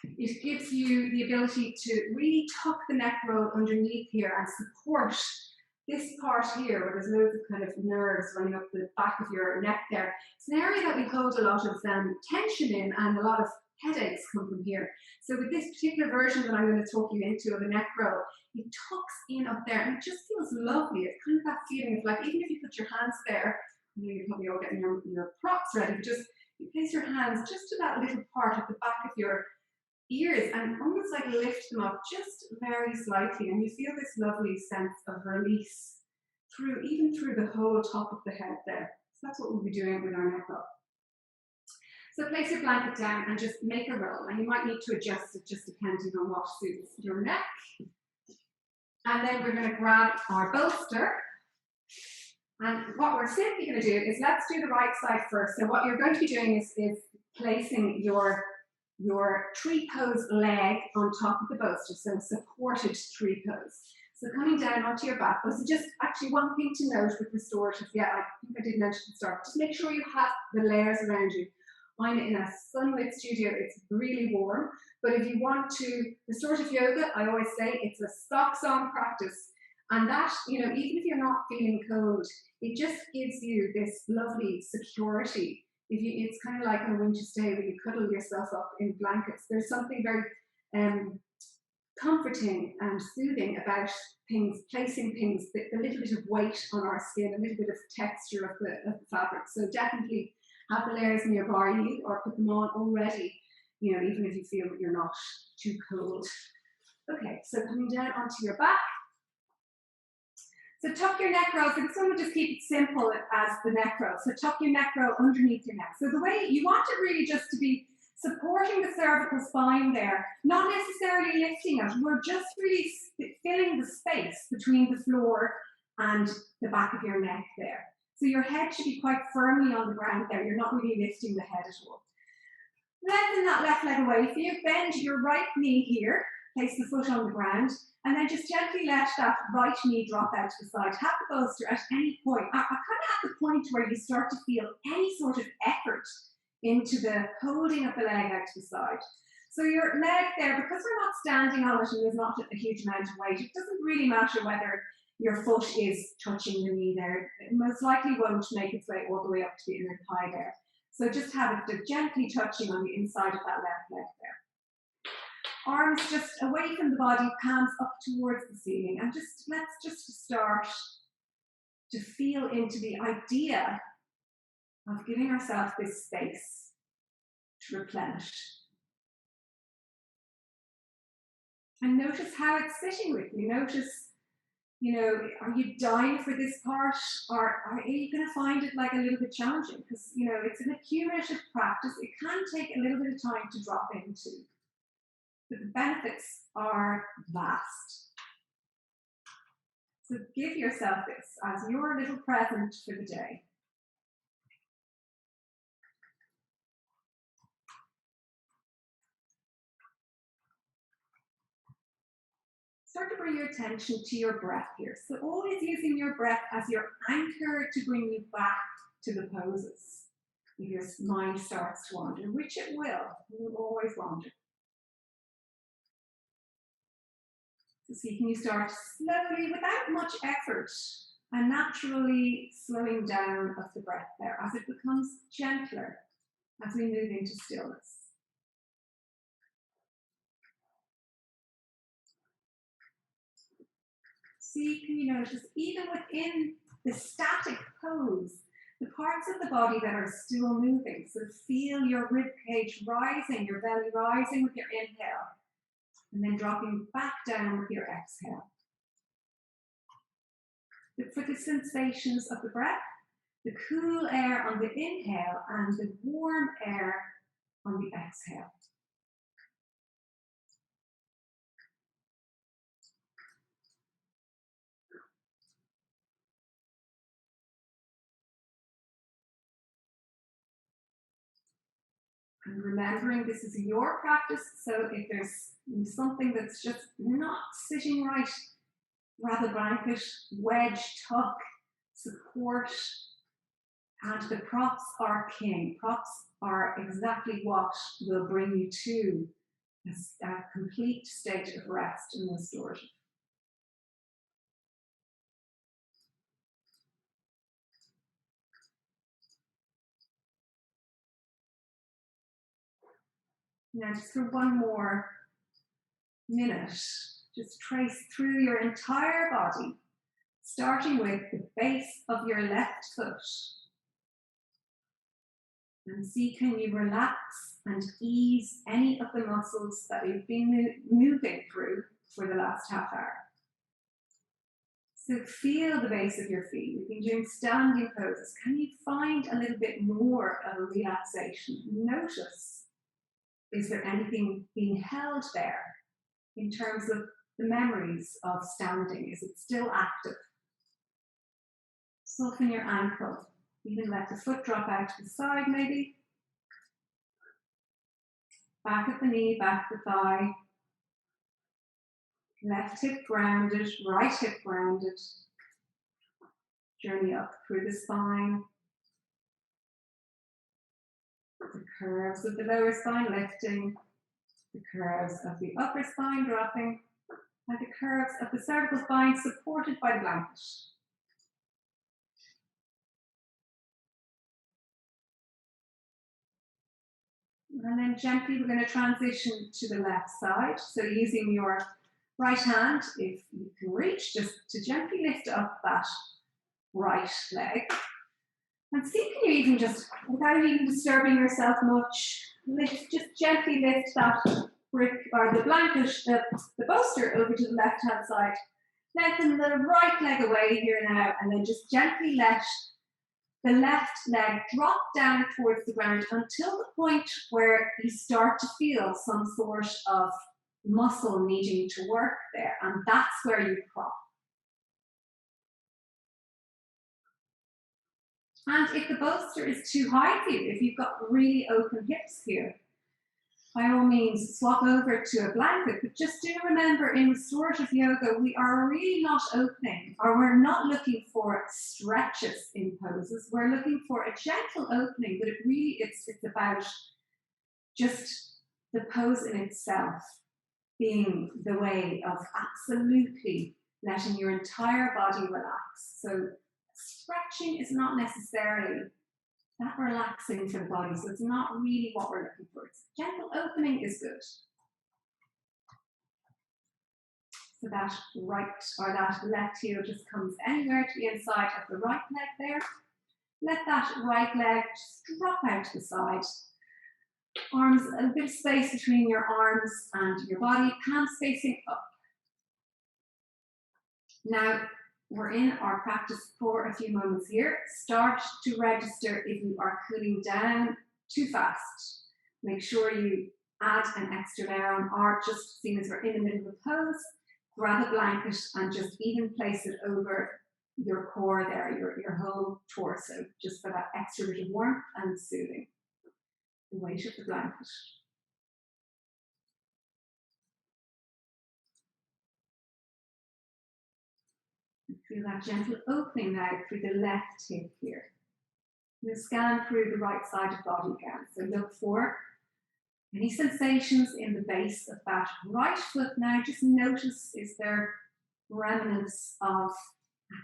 it gives you the ability to really tuck the neck roll underneath here and support this part here, where there's loads of kind of nerves running up the back of your neck there, it's an area that we hold a lot of tension in, and a lot of headaches come from here. So with this particular version that I'm going to talk you into of a neck roll, it tucks in up there, and it just feels lovely. It's kind of that feeling of like, even if you put your hands there, I know you're probably all getting your props ready, but just you place your hands just to that little part at the back of your ears and almost like lift them up just very slightly, and you feel this lovely sense of release even through the whole top of the head there. So that's what we'll be doing with our neck roll. So place your blanket down and just make a roll, and you might need to adjust it just depending on what suits your neck. And then we're going to grab our bolster, and what we're simply going to do is, let's do the right side first. So what you're going to be doing is placing your tree pose leg on top of the bolster, so supported tree pose. So coming down onto your back. So just actually one thing to note with restorative, I think I did mention at the start, just make sure you have the layers around you. I'm in a sunlit studio, it's really warm, but if you want to, restorative yoga, I always say it's a socks on practice. And that, even if you're not feeling cold, it just gives you this lovely security. It's kind of like on a winter day where you cuddle yourself up in blankets. There's something very comforting and soothing about placing things, the little bit of weight on our skin, a little bit of texture of the fabric. So definitely have the layers nearby you, or put them on already, even if you feel that you're not too cold. Okay, so coming down onto your back. So tuck your neck roll. So this one will just keep it simple as the neck roll. So tuck your neck roll underneath your neck. So the way you want it really just to be supporting the cervical spine there, not necessarily lifting it. We're just really filling the space between the floor and the back of your neck there. So your head should be quite firmly on the ground there. You're not really lifting the head at all. Lengthen that left leg away for you. Bend your right knee here. Place the foot on the ground. And then just gently let that right knee drop out to the side. Have the bolster at any point, kind of at the point where you start to feel any sort of effort into the holding of the leg out to the side. So your leg there, because we're not standing on it and there's not a huge amount of weight, it doesn't really matter whether your foot is touching the knee there. It most likely won't make its way all the way up to the inner thigh there. So just have it gently touching on the inside of that left leg there. Arms just away from the body, palms up towards the ceiling, and let's just start to feel into the idea of giving ourselves this space to replenish. And notice how it's sitting with you. Notice, are you dying for this part, or are you going to find it like a little bit challenging? Because, it's an accumulative practice. It can take a little bit of time to drop into. But the benefits are vast. So give yourself this as your little present for the day. Start to bring your attention to your breath here. So always using your breath as your anchor to bring you back to the poses. If your mind starts to wander, which it will always wander. So see, can you start slowly, without much effort, and naturally slowing down of the breath there as it becomes gentler as we move into stillness. See, can you notice, even within the static pose, the parts of the body that are still moving. So feel your rib cage rising, your belly rising with your inhale, and then dropping back down with your exhale. Look for the sensations of the breath, the cool air on the inhale and the warm air on the exhale. And remembering this is your practice, so if there's something that's just not sitting right, grab a blanket, wedge, tuck, support, and the props are king. Props are exactly what will bring you to a complete state of rest and restorative. Now just for one more minute, just trace through your entire body, starting with the base of your left foot. And see, can you relax and ease any of the muscles that we've been moving through for the last half hour. So feel the base of your feet. We've been doing standing poses. Can you find a little bit more of a relaxation? Notice, is there anything being held there in terms of the memories of standing? Is it still active? Soften your ankle. Even let the foot drop out to the side maybe. Back of the knee, back of the thigh. Left hip grounded, right hip grounded. Journey up through the spine. The curves of the lower spine lifting. The curves of the upper spine dropping. And the curves of the cervical spine supported by the blanket. And then gently we're going to transition to the left side. So using your right hand, if you can reach, just to gently lift up that right leg. And see, can you even just, without even disturbing yourself much, just gently lift that brick or the blanket, the bolster over to the left hand side. Lengthen the right leg away here now, and then just gently let the left leg drop down towards the ground until the point where you start to feel some sort of muscle needing to work there, and that's where you prop. And if the bolster is too high for you, if you've got really open hips here, by all means swap over to a blanket, but just do remember in restorative yoga, we are really not opening, or we're not looking for stretches in poses. We're looking for a gentle opening, but it's about just the pose in itself being the way of absolutely letting your entire body relax. So stretching is not necessarily that relaxing for the body, so it's not really what we're looking for. It's gentle opening is good. So that right or that left heel just comes anywhere to the inside of the right leg there. Let that right leg just drop out to the side. Arms, a bit of space between your arms and your body, palms facing up. Now, we're in our practice for a few moments here. Start to register if you are cooling down too fast. Make sure you add an extra layer on, or just seeing as we're in the middle of the pose, grab a blanket and just even place it over your core there, your whole torso, just for that extra bit of warmth and soothing. The weight of the blanket. Feel that gentle opening now through the left hip here. We'll scan through the right side of body again. So look for any sensations in the base of that right foot now. Just notice, is there remnants of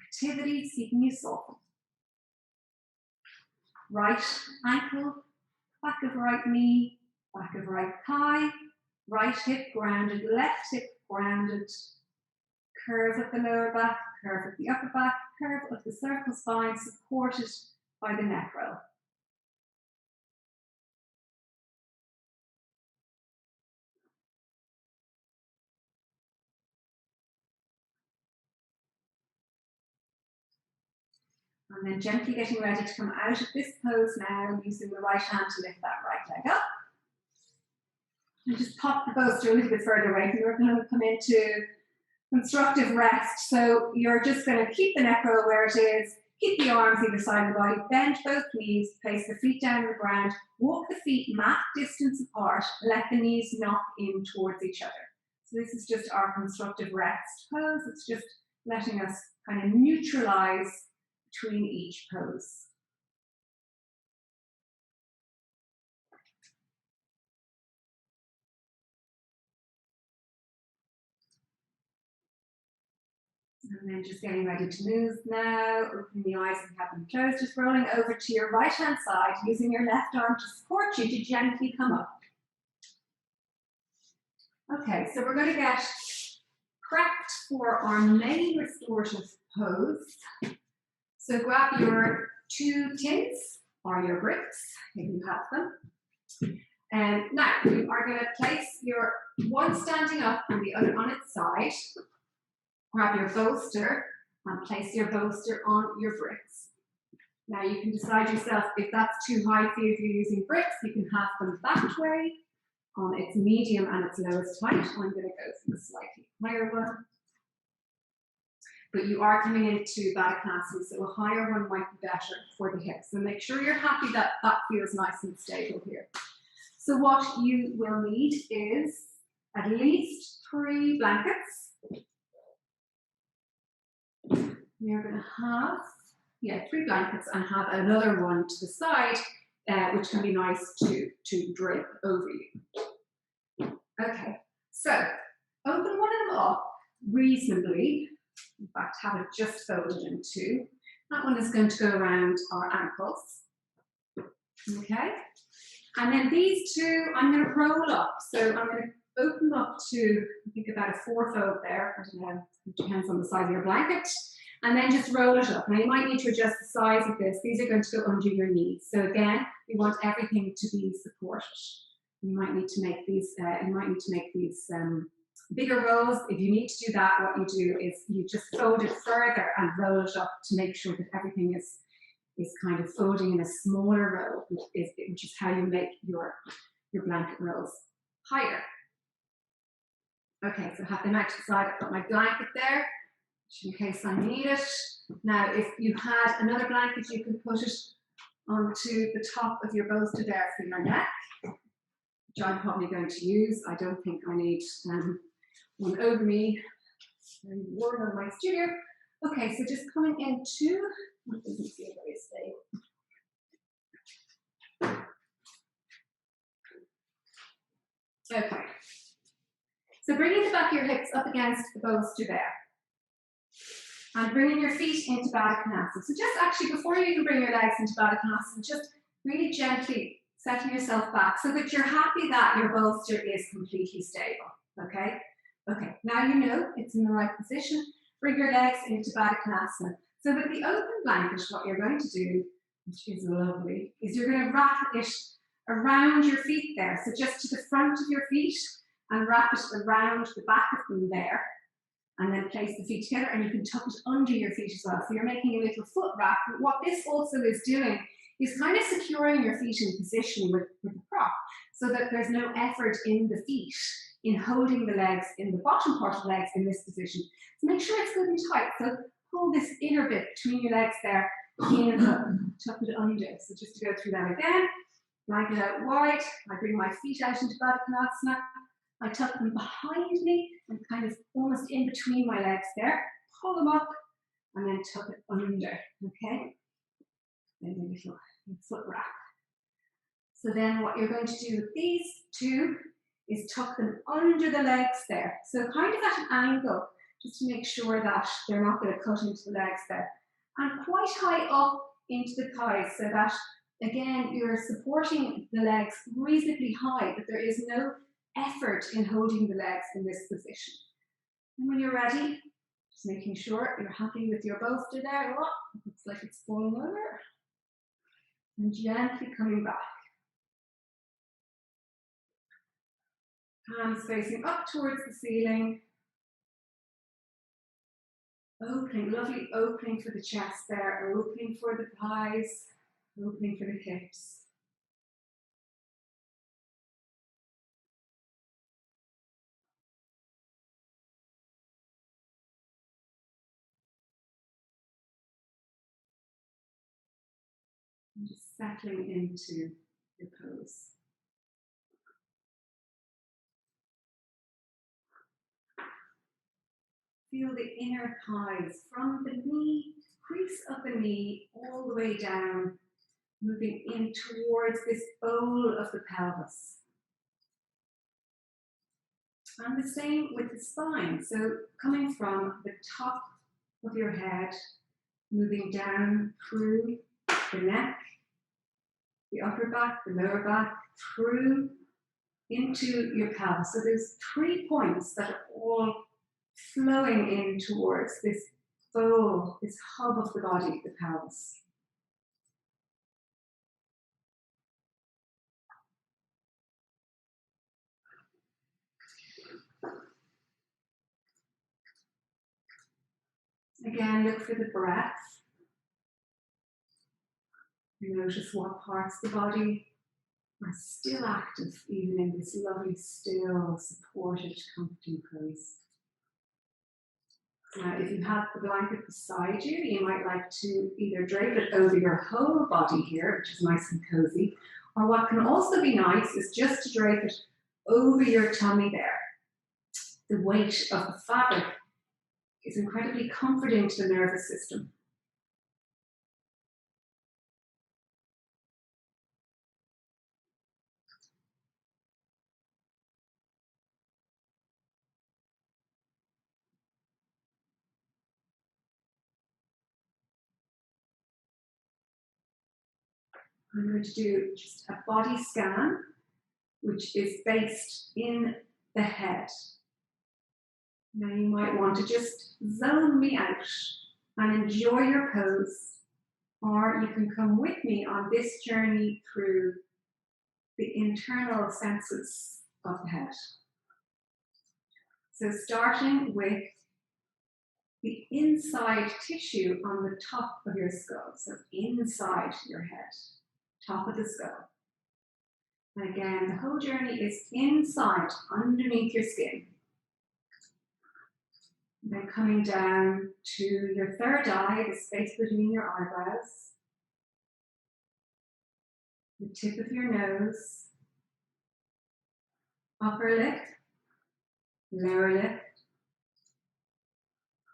activity? See, can you soften? Right ankle, back of right knee, back of right thigh, right hip grounded, left hip grounded. Curve of the lower back, curve of the upper back, curve of the cervical spine supported by the neck roll. And then gently getting ready to come out of this pose now, using the right hand to lift that right leg up. And just pop the bolster a little bit further away, because we're going to come into constructive rest. So you're just going to keep the neck roll where it is, keep the arms either side of the body, bend both knees, place the feet down on the ground, walk the feet mat distance apart, let the knees knock in towards each other. So this is just our constructive rest pose. It's just letting us kind of neutralize between each pose. And then just getting ready to move now, opening the eyes and have them closed, just rolling over to your right hand side, using your left arm to support you to gently come up. Okay, so we're going to get prepped for our main restorative pose. So grab your 2 tins or your bricks, if you have them. And now you are going to place your one standing up and the other on its side. Grab your bolster and place your bolster on your bricks. Now you can decide yourself if that's too high for you if you're using bricks, you can have them that way on its medium and its lowest height. I'm going to go for the slightly higher one. But you are coming into Vrksasana, so a higher one might be better for the hips. So make sure you're happy that that feels nice and stable here. So what you will need is at least 3 blankets. You're going to have 3 blankets and have another one to the side, which can be nice to drape over you. Okay, so open one of them up reasonably. In fact, have it just folded in 2. That one is going to go around our ankles. Okay, and then these 2 I'm going to roll up. So I'm going to open up to, I think, about a 4-fold there. I don't know, it depends on the size of your blanket. And then just roll it up. Now you might need to adjust the size of this. These are going to go under your knees. So again, we want everything to be supported. You might need to make these. Bigger rolls. If you need to do that, what you do is you just fold it further and roll it up to make sure that everything is kind of folding in a smaller roll, which is how you make your blanket rolls higher. Okay, so have them out to the side. I've got my blanket there, in case I need it. Now, if you had another blanket, you can put it onto the top of your bolster there for your neck, which I'm probably going to use. I don't think I need one over me. Very warm in my studio. Okay, so just coming into, it doesn't feel very stable. Okay, so bringing the back of your hips up against the bolster there. And bringing your feet into Vrksasana. So just actually, before you even bring your legs into Vrksasana, just really gently settle yourself back so that you're happy that your bolster is completely stable, okay? Okay, now you know it's in the right position. Bring your legs into Vrksasana. So with the open blanket, what you're going to do, which is lovely, is you're going to wrap it around your feet there. So just to the front of your feet and wrap it around the back of them there. And then place the feet together and you can tuck it under your feet as well. So you're making a little foot wrap. But what this also is doing is kind of securing your feet in position with the prop so that there's no effort in the feet in holding the legs in the bottom part of the legs in this position. So make sure it's good and tight. So pull this inner bit between your legs there in and up, tuck it under. So just to go through that again, blanket out wide. I bring my feet out into Vrksasana. I tuck them behind me and kind of almost in between my legs there. Pull them up and then tuck it under, okay? Then a little foot wrap. So then what you're going to do with these 2 is tuck them under the legs there. So kind of at an angle, just to make sure that they're not going to cut into the legs there. And quite high up into the thighs so that, again, you're supporting the legs reasonably high, but there is no effort in holding the legs in this position. And when you're ready, just making sure you're happy with your bolster there. Oh, it looks like it's falling over. And gently coming back. Hands facing up towards the ceiling. Opening, lovely opening for the chest there, opening for the thighs, opening for the hips. And just settling into your pose. Feel the inner thighs from the knee, crease of the knee, all the way down, moving in towards this bowl of the pelvis. And the same with the spine. So coming from the top of your head, moving down through the neck, the upper back, the lower back, through into your pelvis. So there's 3 points that are all flowing in towards this fold, this hub of the body, the pelvis. Again, look for the breath. Notice what parts of the body are still active, even in this lovely, still, supported, comforting pose. Now, if you have the blanket beside you, you might like to either drape it over your whole body here, which is nice and cozy, or what can also be nice is just to drape it over your tummy there. The weight of the fabric is incredibly comforting to the nervous system. I'm going to do just a body scan, which is based in the head. Now you might want to just zone me out and enjoy your pose, or you can come with me on this journey through the internal senses of the head. So starting with the inside tissue on the top of your skull, so inside your head, top of the skull. And again, the whole journey is inside, underneath your skin. And then coming down to your third eye, the space between your eyebrows, the tip of your nose, upper lip, lower lip,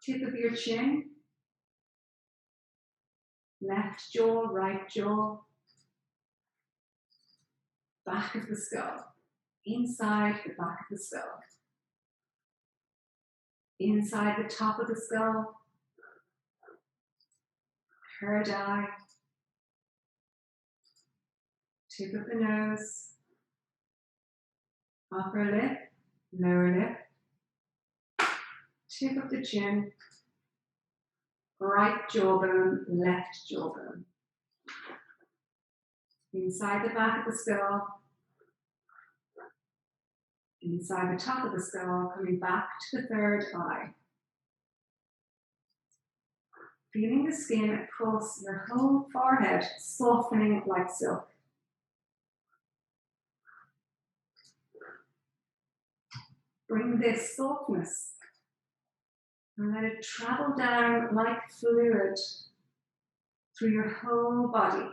tip of your chin, left jaw, right jaw, back of the skull, inside the back of the skull, inside the top of the skull, third eye, tip of the nose, upper lip, lower lip, tip of the chin, right jawbone, left jawbone. Inside the back of the skull, inside the top of the skull, coming back to the third eye. Feeling the skin across your whole forehead, softening like silk. Bring this softness and let it travel down like fluid through your whole body.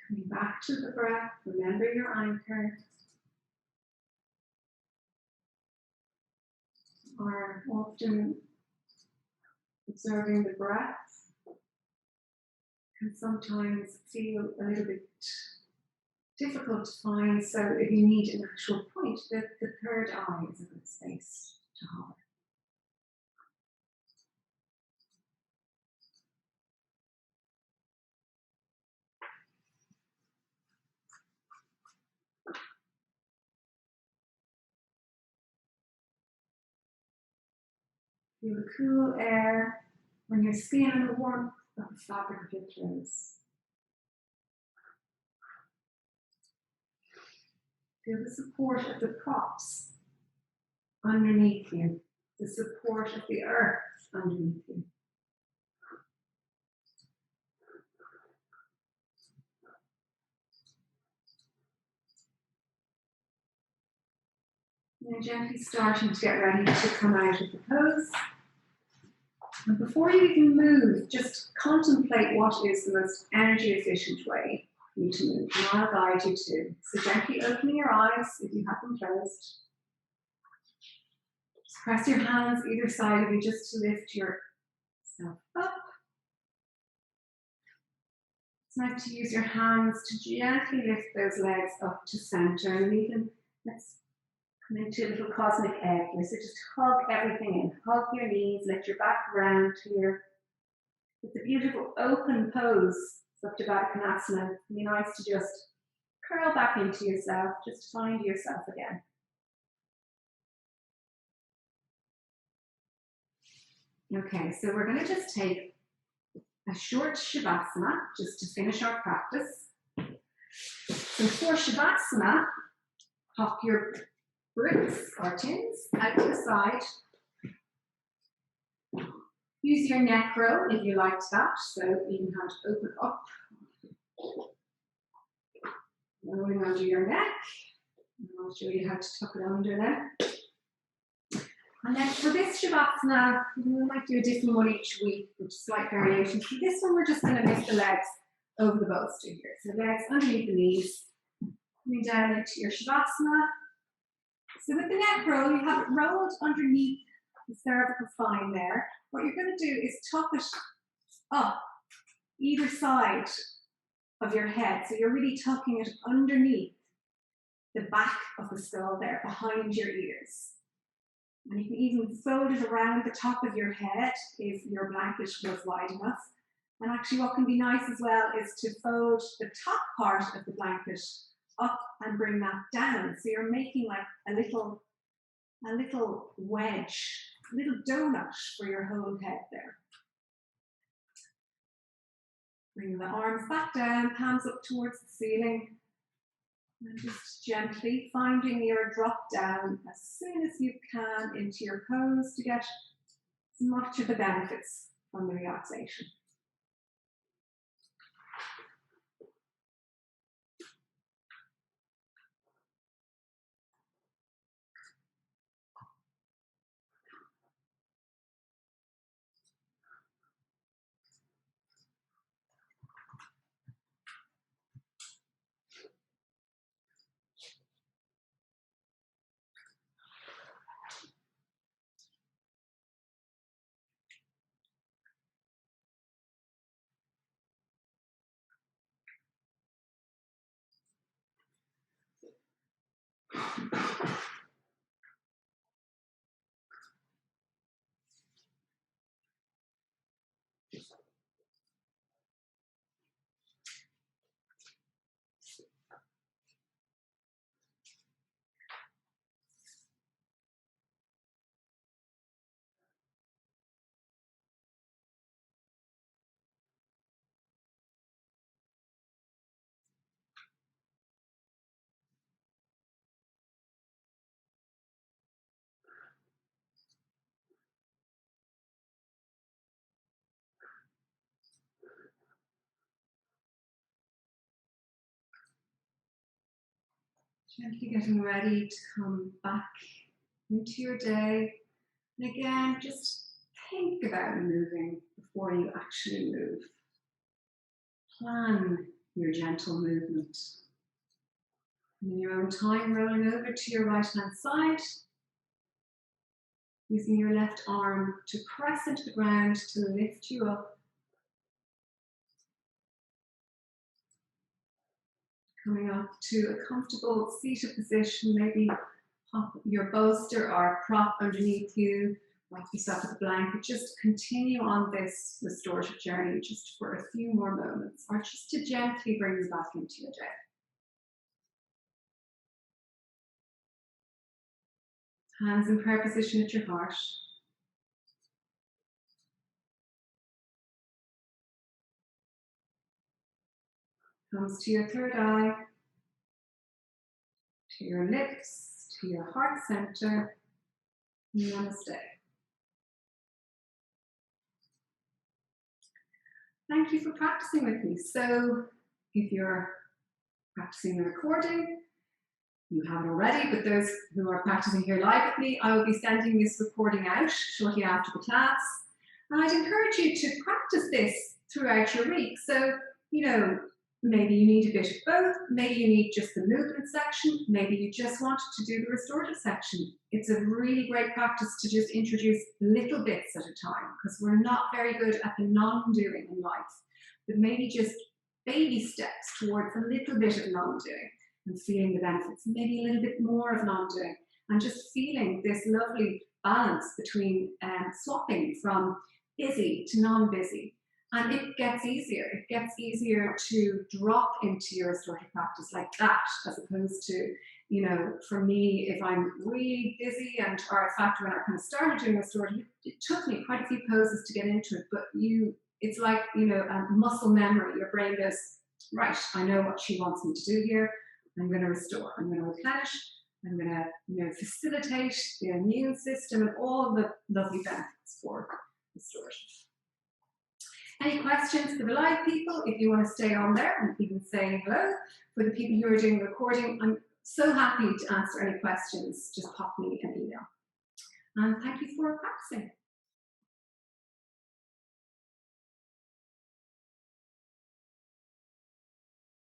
Coming back to the breath, remember your anchor. Are often observing the breath can sometimes feel a little bit difficult to find, so if you need an actual point, the third eye is a good space to hover. Feel the cool air on your skin and the warmth of the fabric of your clothes. Feel the support of the props underneath you, the support of the earth underneath you. Now gently starting to get ready to come out of the pose. And before you even move, just contemplate what is the most energy efficient way for you to move. And I'll guide you to. So gently opening your eyes if you have them closed. Just press your hands either side of you just to lift yourself up. It's nice to use your hands to gently lift those legs up to center, and even let's come into a little cosmic egg here. So just hug everything in. Hug your knees, let your back round here. It's a beautiful open pose, Konasana. It'd be nice to just curl back into yourself, just find yourself again. Okay, so we're going to just take a short Shavasana just to finish our practice. So for Shavasana, pop your bricks or tins out to the side. Use your neck roll if you liked that, so you can have to open up. Rolling under your neck. And I'll show you how to tuck it under now. And then for this Shavasana, we might do a different one each week, with slight variation. For this one, we're just going to lift the legs over the bolster here. So legs underneath the knees, coming down into your Shavasana. So with the neck roll, you have it rolled underneath the cervical spine there. What you're going to do is tuck it up either side of your head. So you're really tucking it underneath the back of the skull there, behind your ears. And you can even fold it around the top of your head if your blanket was wide enough. And actually what can be nice as well is to fold the top part of the blanket up and bring that down. So you're making like a little wedge, a little donut for your whole head there. Bring the arms back down, palms up towards the ceiling. And just gently finding your drop down as soon as you can into your pose to get as much of the benefits from the relaxation. Gently getting ready to come back into your day. And again, just think about moving before you actually move. Plan your gentle movement. And in your own time, rolling over to your right hand side, using your left arm to press into the ground to lift you up. Coming up to a comfortable seated position, maybe pop your bolster or prop underneath you, wrap yourself with a blanket. Just continue on this restorative journey just for a few more moments, or just to gently bring you back into your day. Hands in prayer position at your heart. comes to your third eye, to your lips, to your heart center. Namaste. Thank you for practicing with me. So if you're practicing the recording, you haven't already, but those who are practicing here live with me, I will be sending this recording out shortly after the class. And I'd encourage you to practice this throughout your week. So, you know, maybe you need a bit of both. Maybe you need just the movement section. Maybe you just wanted to do the restorative section. It's a really great practice to just introduce little bits at a time, because we're not very good at the non-doing in life. But maybe just baby steps towards a little bit of non-doing and feeling the benefits. Maybe a little bit more of non-doing and just feeling this lovely balance between swapping from busy to non-busy. And it gets easier. It gets easier to drop into your restorative practice like that, as opposed to, you know, for me, if I'm really busy, and or in fact, when I kind of started doing restorative, it took me quite a few poses to get into it, but it's like, you know, muscle memory. Your brain goes, right, I know what she wants me to do here. I'm going to restore. I'm going to replenish. I'm going to, you know, facilitate the immune system and all the lovely benefits for restorative. Any questions for the live people? If you want to stay on there and even say hello. For the people who are doing the recording, I'm so happy to answer any questions. Just pop me an email. And thank you for practicing.